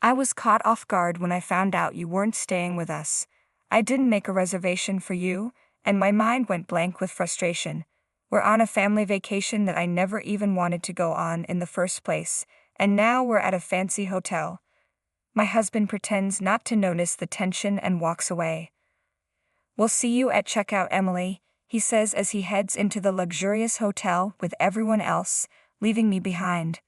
I was caught off guard when I found out you weren't staying with us. I didn't make a reservation for you, and my mind went blank with frustration. We're on a family vacation that I never even wanted to go on in the first place, and now we're at a fancy hotel. My husband pretends not to notice the tension and walks away. "We'll see you at checkout, Emily," he says as he heads into the luxurious hotel with everyone else, leaving me behind.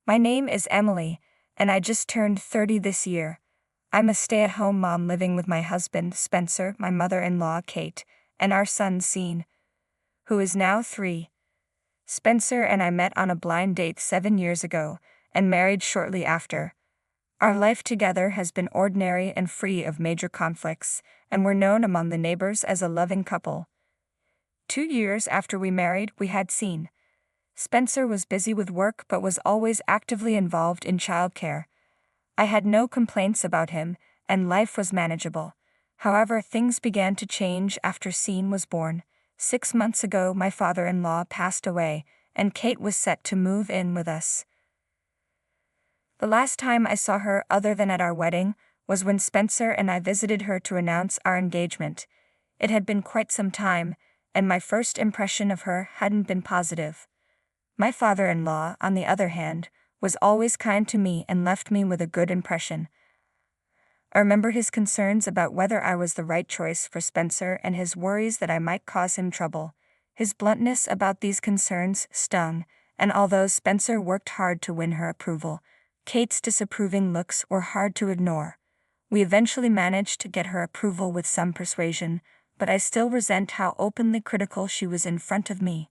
My name is Emily, and I just turned 30 this year. I'm a stay-at-home mom living with my husband, Spencer, my mother-in-law, Kate, and our son, Sean, who is now 3. Spencer and I met on a blind date 7 years ago, and married shortly after. Our life together has been ordinary and free of major conflicts, and we're known among the neighbors as a loving couple. 2 years after we married, we had Sean. Spencer was busy with work but was always actively involved in childcare. I had no complaints about him, and life was manageable. However, things began to change after Sean was born. 6 months ago, my father-in-law passed away, and Kate was set to move in with us. The last time I saw her, other than at our wedding, was when Spencer and I visited her to announce our engagement. It had been quite some time, and my first impression of her hadn't been positive. My father-in-law, on the other hand, was always kind to me and left me with a good impression. I remember his concerns about whether I was the right choice for Spencer and his worries that I might cause him trouble. His bluntness about these concerns stung, and although Spencer worked hard to win her approval, Kate's disapproving looks were hard to ignore. We eventually managed to get her approval with some persuasion, but I still resent how openly critical she was in front of me.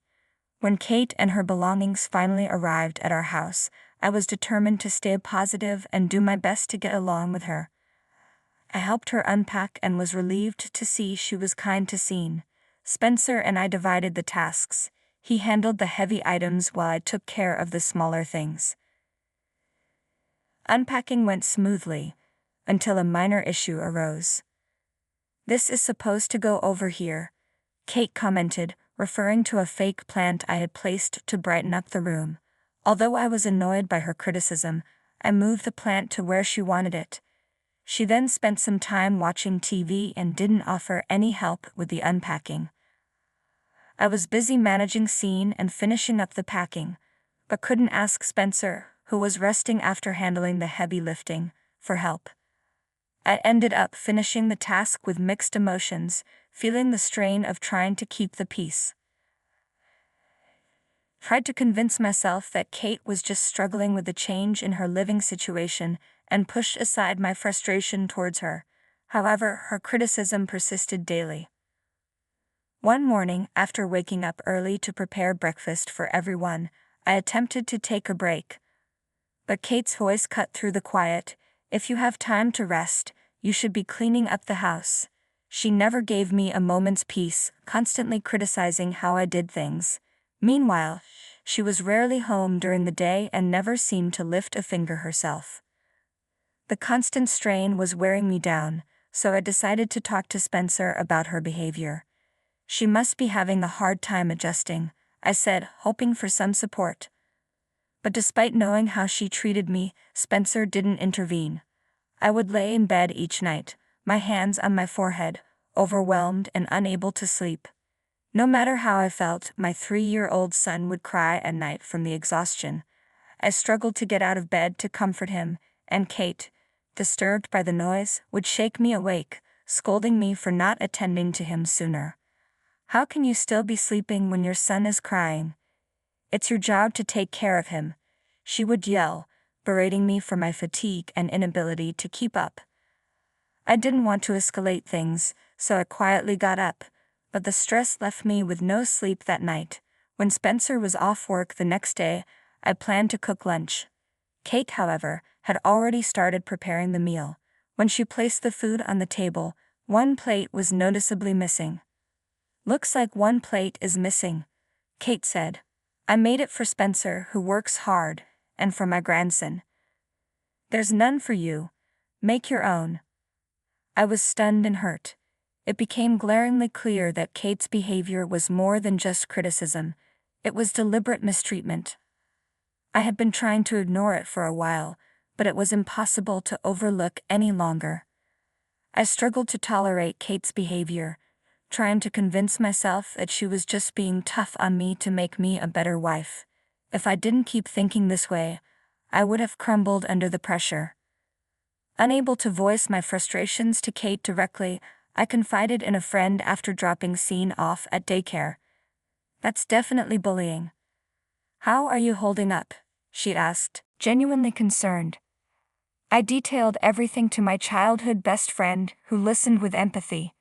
When Kate and her belongings finally arrived at our house, I was determined to stay positive and do my best to get along with her. I helped her unpack and was relieved to see she was kind to Sean. Spencer and I divided the tasks. He handled the heavy items while I took care of the smaller things. Unpacking went smoothly, until a minor issue arose. "This is supposed to go over here," Kate commented, referring to a fake plant I had placed to brighten up the room. Although I was annoyed by her criticism, I moved the plant to where she wanted it. She then spent some time watching TV and didn't offer any help with the unpacking. I was busy managing Sean and finishing up the packing, but couldn't ask Spencer, who was resting after handling the heavy lifting, for help. I ended up finishing the task with mixed emotions, feeling the strain of trying to keep the peace. Tried to convince myself that Kate was just struggling with the change in her living situation and pushed aside my frustration towards her. However, her criticism persisted daily. One morning, after waking up early to prepare breakfast for everyone, I attempted to take a break. But Kate's voice cut through the quiet. "If you have time to rest, you should be cleaning up the house." She never gave me a moment's peace, constantly criticizing how I did things. Meanwhile, she was rarely home during the day and never seemed to lift a finger herself. The constant strain was wearing me down, so I decided to talk to Spencer about her behavior. "She must be having a hard time adjusting," I said, hoping for some support. But despite knowing how she treated me, Spencer didn't intervene. I would lay in bed each night, my hands on my forehead, overwhelmed and unable to sleep. No matter how I felt, my 3-year-old son would cry at night from the exhaustion. I struggled to get out of bed to comfort him, and Kate, disturbed by the noise, would shake me awake, scolding me for not attending to him sooner. "How can you still be sleeping when your son is crying? It's your job to take care of him," she would yell, berating me for my fatigue and inability to keep up. I didn't want to escalate things, so I quietly got up, but the stress left me with no sleep that night. When Spencer was off work the next day, I planned to cook lunch. Kate, however, had already started preparing the meal. When she placed the food on the table, one plate was noticeably missing. "Looks like one plate is missing," Kate said. "I made it for Spencer, who works hard, and for my grandson. There's none for you. Make your own." I was stunned and hurt. It became glaringly clear that Kate's behavior was more than just criticism. It was deliberate mistreatment. I had been trying to ignore it for a while, but it was impossible to overlook any longer. I struggled to tolerate Kate's behavior, trying to convince myself that she was just being tough on me to make me a better wife. If I didn't keep thinking this way, I would have crumbled under the pressure. Unable to voice my frustrations to Kate directly, I confided in a friend after dropping Scene off at daycare. "That's definitely bullying. How are you holding up?" she asked, genuinely concerned. I detailed everything to my childhood best friend, who listened with empathy.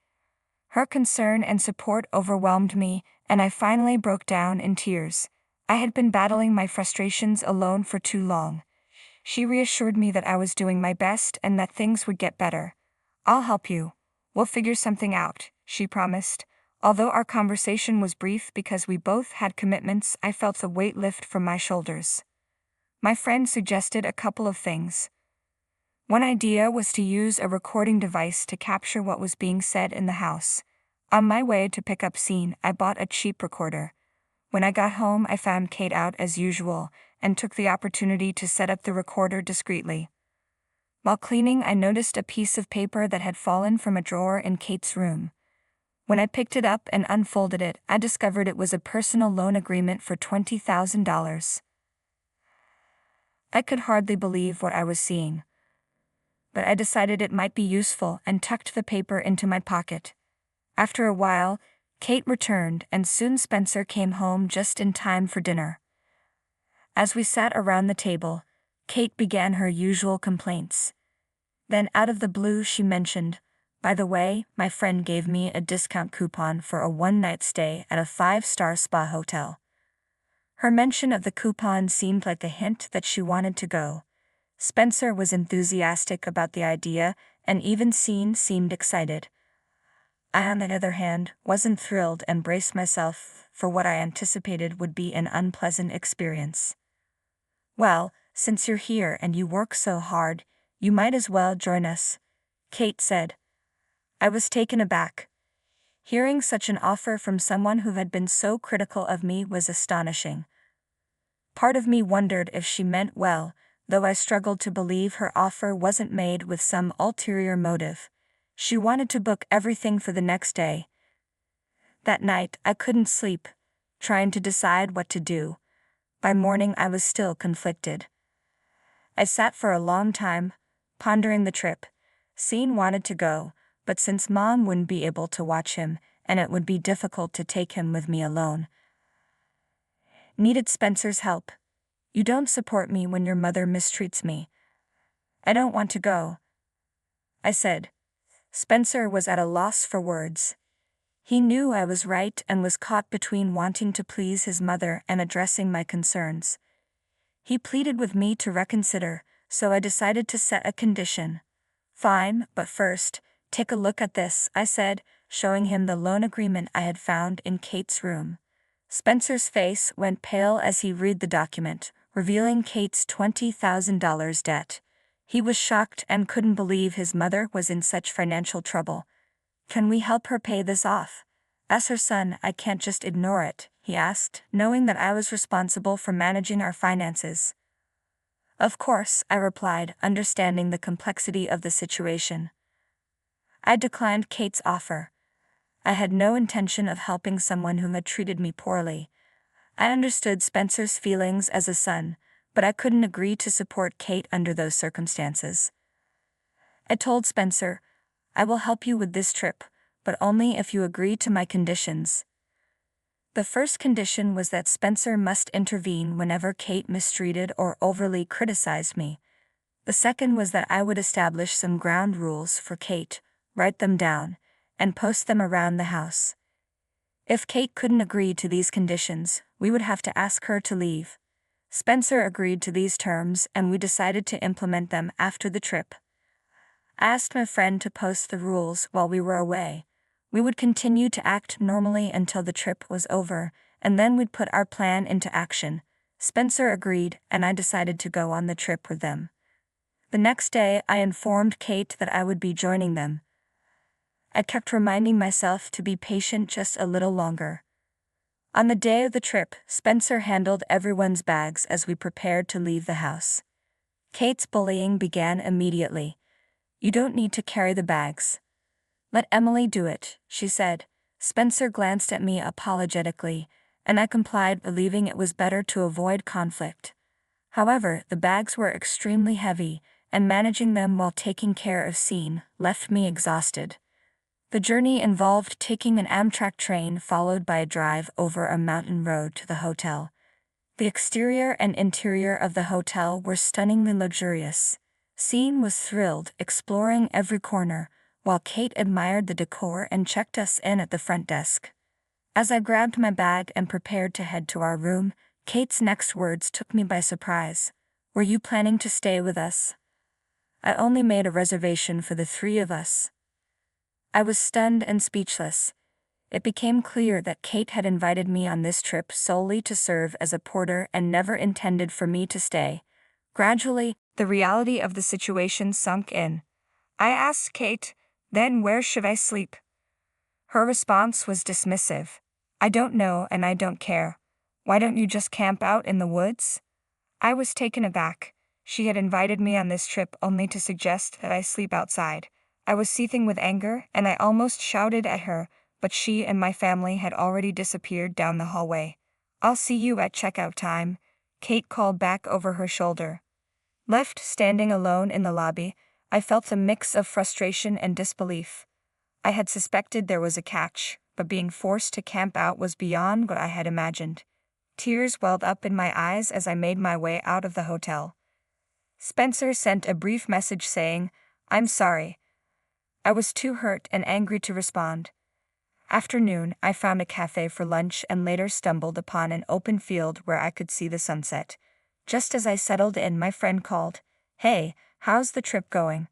Her concern and support overwhelmed me, and I finally broke down in tears. I had been battling my frustrations alone for too long. She reassured me that I was doing my best and that things would get better. "I'll help you. We'll figure something out," she promised. Although our conversation was brief because we both had commitments, I felt the weight lift from my shoulders. My friend suggested a couple of things. One idea was to use a recording device to capture what was being said in the house. On my way to pick up Scene, I bought a cheap recorder. When I got home, I found Kate out as usual, and took the opportunity to set up the recorder discreetly. While cleaning, I noticed a piece of paper that had fallen from a drawer in Kate's room. When I picked it up and unfolded it, I discovered it was a personal loan agreement for $20,000. I could hardly believe what I was seeing, but I decided it might be useful and tucked the paper into my pocket. After a while, Kate returned, and soon Spencer came home just in time for dinner. As we sat around the table, Kate began her usual complaints. Then out of the blue she mentioned, "By the way, my friend gave me a discount coupon for a one-night stay at a 5-star spa hotel." Her mention of the coupon seemed like a hint that she wanted to go. Spencer was enthusiastic about the idea, and even Scene seemed excited. I, on the other hand, wasn't thrilled and braced myself for what I anticipated would be an unpleasant experience. "Well, since you're here and you work so hard, you might as well join us," Kate said. I was taken aback. Hearing such an offer from someone who had been so critical of me was astonishing. Part of me wondered if she meant well, though I struggled to believe her offer wasn't made with some ulterior motive. She wanted to book everything for the next day. That night, I couldn't sleep, trying to decide what to do. By morning, I was still conflicted. I sat for a long time, pondering the trip. Scene wanted to go, but since Mom wouldn't be able to watch him, and it would be difficult to take him with me alone, needed Spencer's help. "You don't support me when your mother mistreats me. I don't want to go," I said. Spencer was at a loss for words. He knew I was right and was caught between wanting to please his mother and addressing my concerns. He pleaded with me to reconsider, so I decided to set a condition. "Fine, but first, take a look at this," I said, showing him the loan agreement I had found in Kate's room. Spencer's face went pale as he read the document, revealing Kate's $20,000 debt. He was shocked and couldn't believe his mother was in such financial trouble. "Can we help her pay this off? As her son, I can't just ignore it," he asked, knowing that I was responsible for managing our finances. "Of course," I replied, understanding the complexity of the situation. I declined Kate's offer. I had no intention of helping someone who had treated me poorly. I understood Spencer's feelings as a son, but I couldn't agree to support Kate under those circumstances. I told Spencer, "I will help you with this trip, but only if you agree to my conditions." The first condition was that Spencer must intervene whenever Kate mistreated or overly criticized me. The second was that I would establish some ground rules for Kate, write them down, and post them around the house. If Kate couldn't agree to these conditions, we would have to ask her to leave. Spencer agreed to these terms, and we decided to implement them after the trip. I asked my friend to post the rules while we were away. We would continue to act normally until the trip was over, and then we'd put our plan into action. Spencer agreed, and I decided to go on the trip with them. The next day, I informed Kate that I would be joining them. I kept reminding myself to be patient just a little longer. On the day of the trip, Spencer handled everyone's bags as we prepared to leave the house. Kate's bullying began immediately. "You don't need to carry the bags. Let Emily do it," she said. Spencer glanced at me apologetically, and I complied, believing it was better to avoid conflict. However, the bags were extremely heavy, and managing them while taking care of Scene left me exhausted. The journey involved taking an Amtrak train followed by a drive over a mountain road to the hotel. The exterior and interior of the hotel were stunningly luxurious. Scene was thrilled, exploring every corner, while Kate admired the decor and checked us in at the front desk. As I grabbed my bag and prepared to head to our room, Kate's next words took me by surprise. "Were you planning to stay with us? I only made a reservation for the three of us." I was stunned and speechless. It became clear that Kate had invited me on this trip solely to serve as a porter and never intended for me to stay. Gradually, the reality of the situation sunk in. I asked Kate, "Then where should I sleep?" Her response was dismissive. "I don't know and I don't care. Why don't you just camp out in the woods?" I was taken aback. She had invited me on this trip only to suggest that I sleep outside. I was seething with anger, and I almost shouted at her, but she and my family had already disappeared down the hallway. "I'll see you at checkout time," Kate called back over her shoulder. Left standing alone in the lobby, I felt a mix of frustration and disbelief. I had suspected there was a catch, but being forced to camp out was beyond what I had imagined. Tears welled up in my eyes as I made my way out of the hotel. Spencer sent a brief message saying, "I'm sorry." I was too hurt and angry to respond. After noon, I found a cafe for lunch and later stumbled upon an open field where I could see the sunset. Just as I settled in, my friend called, "Hey, how's the trip going?"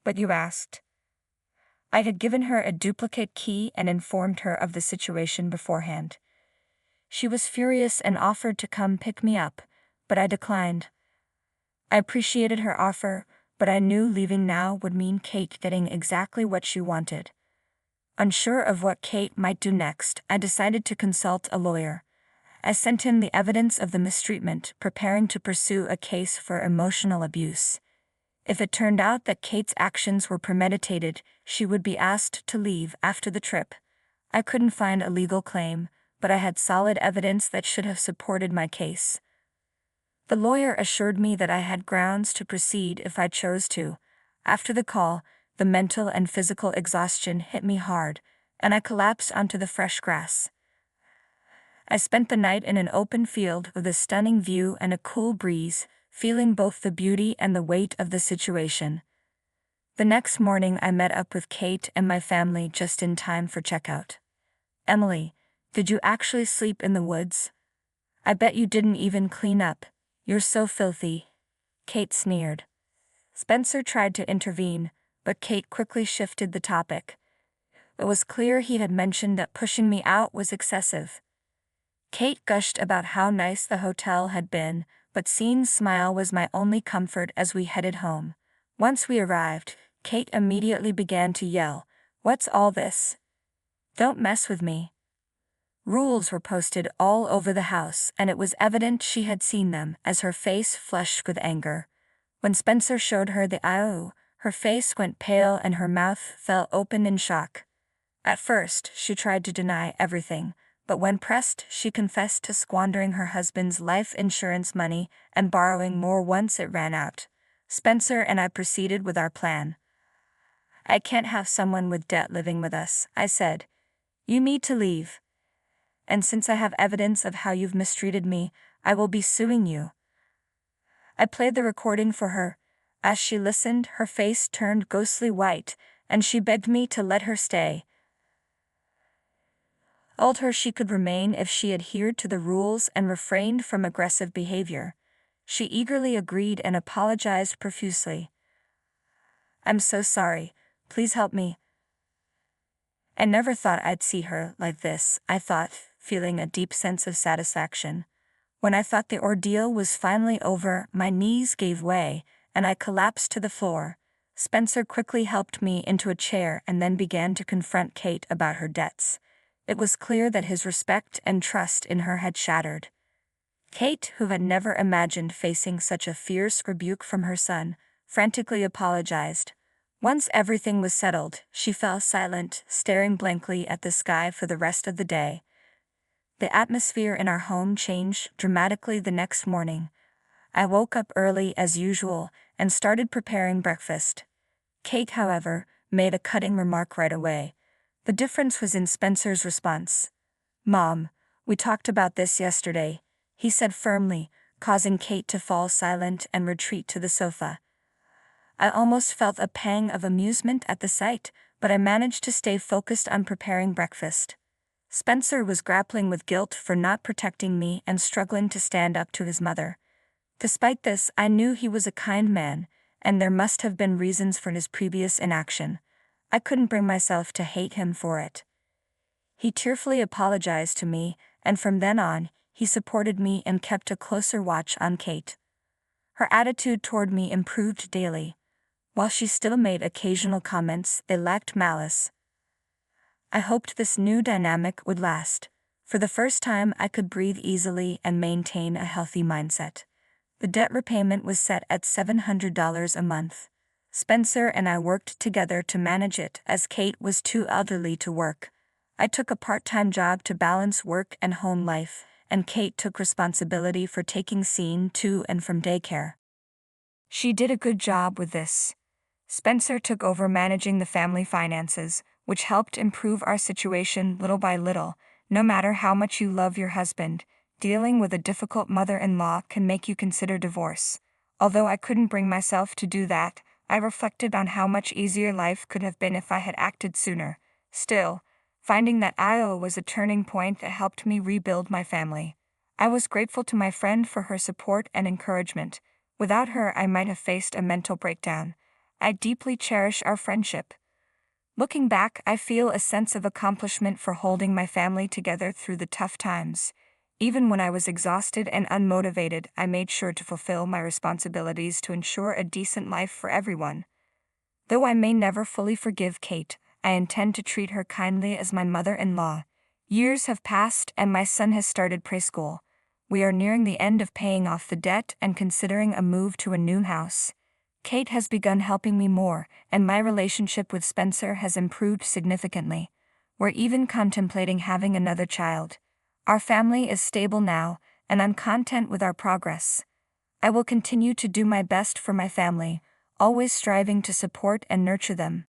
"But you asked." I had given her a duplicate key and informed her of the situation beforehand. She was furious and offered to come pick me up, but I declined. I appreciated her offer, but I knew leaving now would mean Kate getting exactly what she wanted. Unsure of what Kate might do next, I decided to consult a lawyer. I sent him the evidence of the mistreatment, preparing to pursue a case for emotional abuse. If it turned out that Kate's actions were premeditated, she would be asked to leave after the trip. I couldn't find a legal claim, but I had solid evidence that should have supported my case. The lawyer assured me that I had grounds to proceed if I chose to. After the call, the mental and physical exhaustion hit me hard, and I collapsed onto the fresh grass. I spent the night in an open field with a stunning view and a cool breeze, feeling both the beauty and the weight of the situation. The next morning I met up with Kate and my family just in time for checkout. "Emily, did you actually sleep in the woods? I bet you didn't even clean up. You're so filthy," Kate sneered. Spencer tried to intervene, but Kate quickly shifted the topic. It was clear he had mentioned that pushing me out was excessive. Kate gushed about how nice the hotel had been, but Scene's smile was my only comfort as we headed home. Once we arrived, Kate immediately began to yell, "What's all this? Don't mess with me." Rules were posted all over the house, and it was evident she had seen them as her face flushed with anger. When Spencer showed her the IOU, her face went pale and her mouth fell open in shock. At first, she tried to deny everything, but when pressed, she confessed to squandering her husband's life insurance money and borrowing more once it ran out. Spencer and I proceeded with our plan. "I can't have someone with debt living with us," I said. "You need to leave. And since I have evidence of how you've mistreated me, I will be suing you." I played the recording for her. As she listened, her face turned ghostly white, and she begged me to let her stay. I told her she could remain if she adhered to the rules and refrained from aggressive behavior. She eagerly agreed and apologized profusely. "I'm so sorry. Please help me." I never thought I'd see her like this, I thought, feeling a deep sense of satisfaction. When I thought the ordeal was finally over, my knees gave way, and I collapsed to the floor. Spencer quickly helped me into a chair and then began to confront Kate about her debts. It was clear that his respect and trust in her had shattered. Kate, who had never imagined facing such a fierce rebuke from her son, frantically apologized. Once everything was settled, she fell silent, staring blankly at the sky for the rest of the day. The atmosphere in our home changed dramatically the next morning. I woke up early as usual and started preparing breakfast. Kate, however, made a cutting remark right away. The difference was in Spencer's response. "Mom, we talked about this yesterday," he said firmly, causing Kate to fall silent and retreat to the sofa. I almost felt a pang of amusement at the sight, but I managed to stay focused on preparing breakfast. Spencer was grappling with guilt for not protecting me and struggling to stand up to his mother. Despite this, I knew he was a kind man, and there must have been reasons for his previous inaction. I couldn't bring myself to hate him for it. He tearfully apologized to me, and from then on, he supported me and kept a closer watch on Kate. Her attitude toward me improved daily. While she still made occasional comments, they lacked malice. I hoped this new dynamic would last. For the first time, I could breathe easily and maintain a healthy mindset. The debt repayment was set at $700 a month. Spencer and I worked together to manage it as Kate was too elderly to work. I took a part-time job to balance work and home life, and Kate took responsibility for taking Sean to and from daycare. She did a good job with this. Spencer took over managing the family finances, which helped improve our situation little by little. No matter how much you love your husband, dealing with a difficult mother-in-law can make you consider divorce. Although I couldn't bring myself to do that, I reflected on how much easier life could have been if I had acted sooner. Still, finding that Io was a turning point that helped me rebuild my family. I was grateful to my friend for her support and encouragement. Without her, I might have faced a mental breakdown. I deeply cherish our friendship. Looking back, I feel a sense of accomplishment for holding my family together through the tough times. Even when I was exhausted and unmotivated, I made sure to fulfill my responsibilities to ensure a decent life for everyone. Though I may never fully forgive Kate, I intend to treat her kindly as my mother-in-law. Years have passed and my son has started preschool. We are nearing the end of paying off the debt and considering a move to a new house. Kate has begun helping me more, and my relationship with Spencer has improved significantly. We're even contemplating having another child. Our family is stable now, and I'm content with our progress. I will continue to do my best for my family, always striving to support and nurture them.